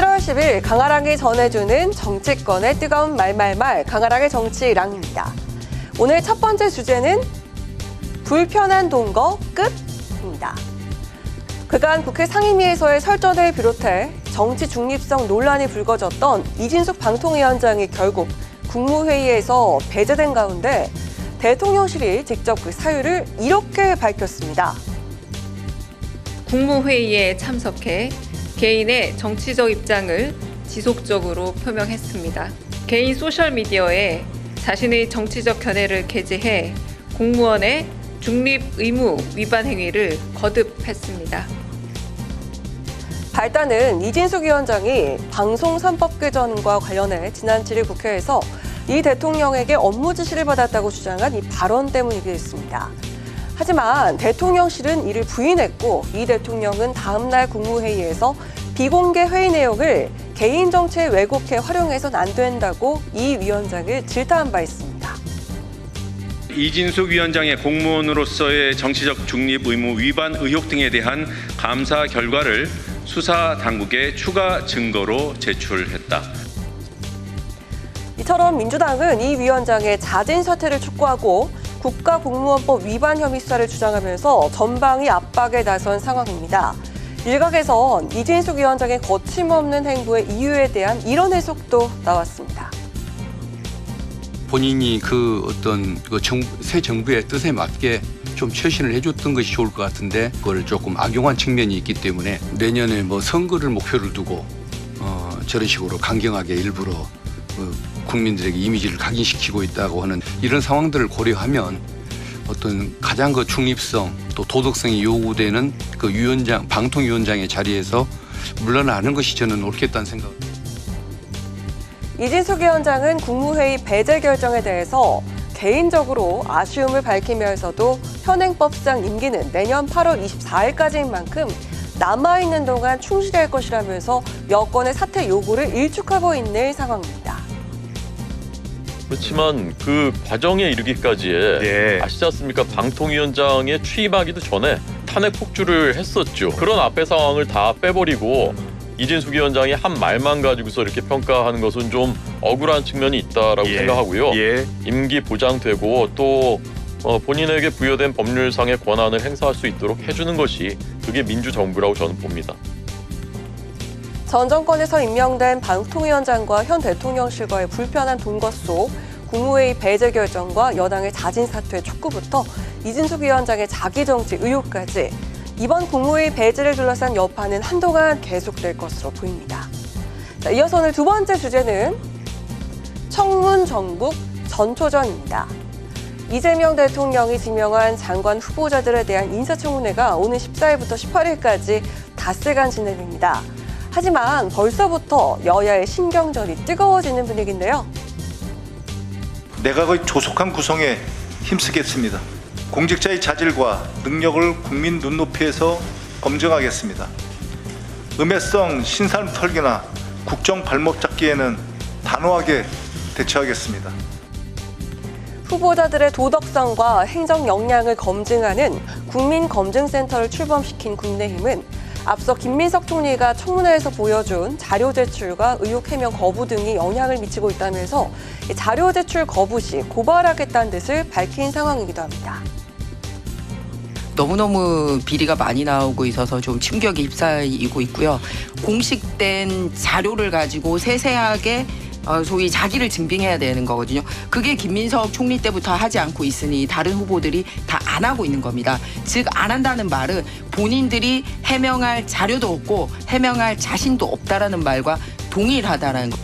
7월 10일 강아랑이 전해주는 정치권의 뜨거운 말말말 강아랑의 정치랑입니다. 오늘 첫 번째 주제는 불편한 동거 끝입니다. 그간 국회 상임위에서의 설전을 비롯해 정치 중립성 논란이 불거졌던 이진숙 방통위원장이 결국 국무회의에서 배제된 가운데 대통령실이 직접 그 사유를 이렇게 밝혔습니다. 국무회의에 참석해 개인의 정치적 입장을 지속적으로 표명했습니다. 개인 소셜미디어에 자신의 정치적 견해를 게재해 공무원의 중립 의무 위반 행위를 거듭했습니다. 발단은 이진숙 위원장이 방송 3법 개정과 관련해 지난 7일 국회에서 이 대통령에게 업무 지시를 받았다고 주장한 이 발언 때문이기도 했습니다. 하지만 대통령실은 이를 부인했고 이 대통령은 다음 날 국무회의에서 비공개 회의 내용을 개인 정치에 왜곡해 활용해서는 안 된다고 이 위원장을 질타한 바 있습니다. 이진숙 위원장의 공무원으로서의 정치적 중립 의무 위반 의혹 등에 대한 감사 결과를 수사 당국에 추가 증거로 제출했다. 이처럼 민주당은 이 위원장의 자진 사퇴를 촉구하고 국가공무원법 위반 혐의 수사를 주장하면서 전방위 압박에 나선 상황입니다. 일각에선 이진숙 위원장의 거침없는 행보의 이유에 대한 이런 해석도 나왔습니다. 본인이 새 정부의 뜻에 맞게 좀 처신을 해줬던 것이 좋을 것 같은데 그걸 조금 악용한 측면이 있기 때문에 내년에 선거를 목표를 두고 저런 식으로 강경하게 일부러 국민들에게 이미지를 각인시키고 있다고 하는 이런 상황들을 고려하면 어떤 가장 중립성 또 도덕성이 요구되는 방통위원장의 자리에서 물러나는 것이 저는 옳겠다는 생각입니다. 이진숙 위원장은 국무회의 배제 결정에 대해서 개인적으로 아쉬움을 밝히면서도 현행법상 임기는 내년 8월 24일까지인 만큼 남아있는 동안 충실할 것이라면서 여권의 사퇴 요구를 일축하고 있는 상황입니다. 그렇지만 그 과정에 이르기까지에 아시지 않습니까? 방통위원장에 취임하기도 전에 탄핵 폭주를 했었죠. 그런 앞에 상황을 다 빼버리고 이진숙 위원장이 한 말만 가지고서 이렇게 평가하는 것은 좀 억울한 측면이 있다라고 생각하고요. 임기 보장되고 또 본인에게 부여된 법률상의 권한을 행사할 수 있도록 해주는 것이 그게 민주정부라고 저는 봅니다. 전 정권에서 임명된 방통위원장과 현 대통령실과의 불편한 동거 속 국무회의 배제 결정과 여당의 자진 사퇴 촉구부터 이진숙 위원장의 자기정치 의혹까지 이번 국무회의 배제를 둘러싼 여파는 한동안 계속될 것으로 보입니다. 자, 이어서 오늘 두 번째 주제는 청문 정국 전초전입니다. 이재명 대통령이 지명한 장관 후보자들에 대한 인사청문회가 오늘 14일부터 18일까지 닷새간 진행됩니다. 하지만 벌써부터 여야의 신경전이 뜨거워지는 분위기인데요. 내각의 조속한 구성에 힘쓰겠습니다. 공직자의 자질과 능력을 국민 눈높이에서 검증하겠습니다. 음해성 신상 털기나 국정 발목 잡기에는 단호하게 대처하겠습니다. 후보자들의 도덕성과 행정 역량을 검증하는 국민검증센터를 출범시킨 국민의힘은 앞서 김민석 총리가 청문회에서 보여준 자료 제출과 의혹 해명 거부 등이 영향을 미치고 있다면서 자료 제출 거부 시 고발하겠다는 뜻을 밝힌 상황이기도 합니다. 너무너무 비리가 많이 나오고 있어서 좀 충격에 휩싸이고 있고요. 공식된 자료를 가지고 세세하게 소위 자기를 증빙해야 되는 거거든요. 그게 김민석 총리 때부터 하지 않고 있으니 다른 후보들이 다 안 하고 있는 겁니다. 즉 안 한다는 말은 본인들이 해명할 자료도 없고 해명할 자신도 없다라는 말과 동일하다라는 거.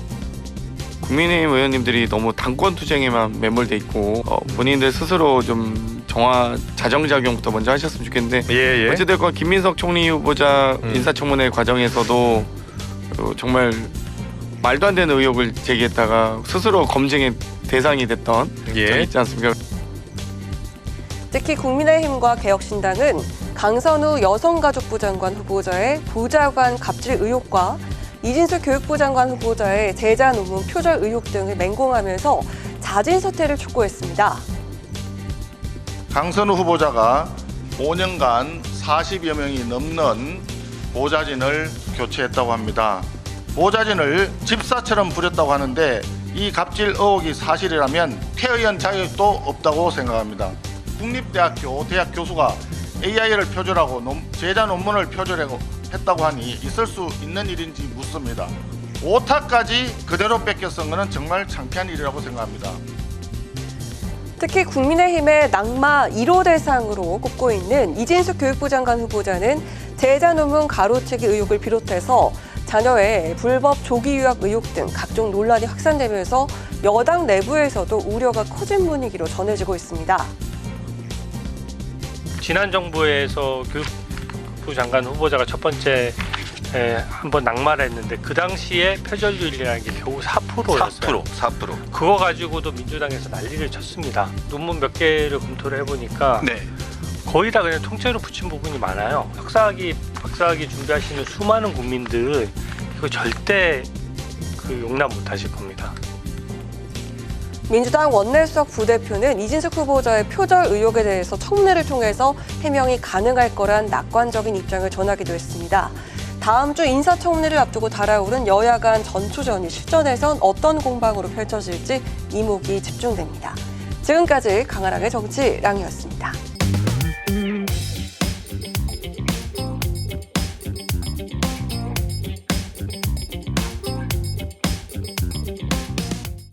국민의힘 의원님들이 너무 당권투쟁에만 매몰돼 있고 본인들 스스로 좀 자정작용부터 먼저 하셨으면 좋겠는데 어찌됐건 김민석 총리 후보자 인사청문회 과정에서도 정말 말도 안 되는 의혹을 제기했다가 스스로 검증의 대상이 됐던 적이 있지 않습니까? 특히 국민의힘과 개혁신당은 강선우 여성가족부 장관 후보자의 보좌관 갑질 의혹과 이진숙 교육부 장관 후보자의 제자 논문 표절 의혹 등을 맹공하면서 자진 사퇴를 촉구했습니다. 강선우 후보자가 5년간 40여 명이 넘는 보좌진을 교체했다고 합니다. 보좌진을 집사처럼 부렸다고 하는데 이 갑질 의혹이 사실이라면 퇴의원 자격도 없다고 생각합니다. 국립대학교 대학 교수가 AI를 표절하고 제자 논문을 표절하고 했다고 하니 있을 수 있는 일인지 묻습니다. 오타까지 그대로 뺏겨 쓴 것은 정말 창피한 일이라고 생각합니다. 특히 국민의힘의 낙마 1호 대상으로 꼽고 있는 이진숙 교육부 장관 후보자는 제자 논문 가로채기 의혹을 비롯해서 자녀의 불법 조기 유학 의혹 등 각종 논란이 확산되면서 여당 내부에서도 우려가 커진 분위기로 전해지고 있습니다. 지난 정부에서 교육부 장관 후보자가 첫 번째 한번 낙마를 했는데 그 당시에 표절률이라는 게 겨우 4%였어요. 4%. 그거 가지고도 민주당에서 난리를 쳤습니다. 논문 몇 개를 검토를 해보니까 거의 다 그냥 통째로 붙인 부분이 많아요. 박사학위 준비하시는 수많은 국민들 이거 절대 용납 못 하실 겁니다. 민주당 원내수석 부대표는 이진숙 후보자의 표절 의혹에 대해서 청문회를 통해서 해명이 가능할 거란 낙관적인 입장을 전하기도 했습니다. 다음 주 인사청문회를 앞두고 달아오른 여야 간 전초전이 실전에선 어떤 공방으로 펼쳐질지 이목이 집중됩니다. 지금까지 강아랑의 정치랑이었습니다.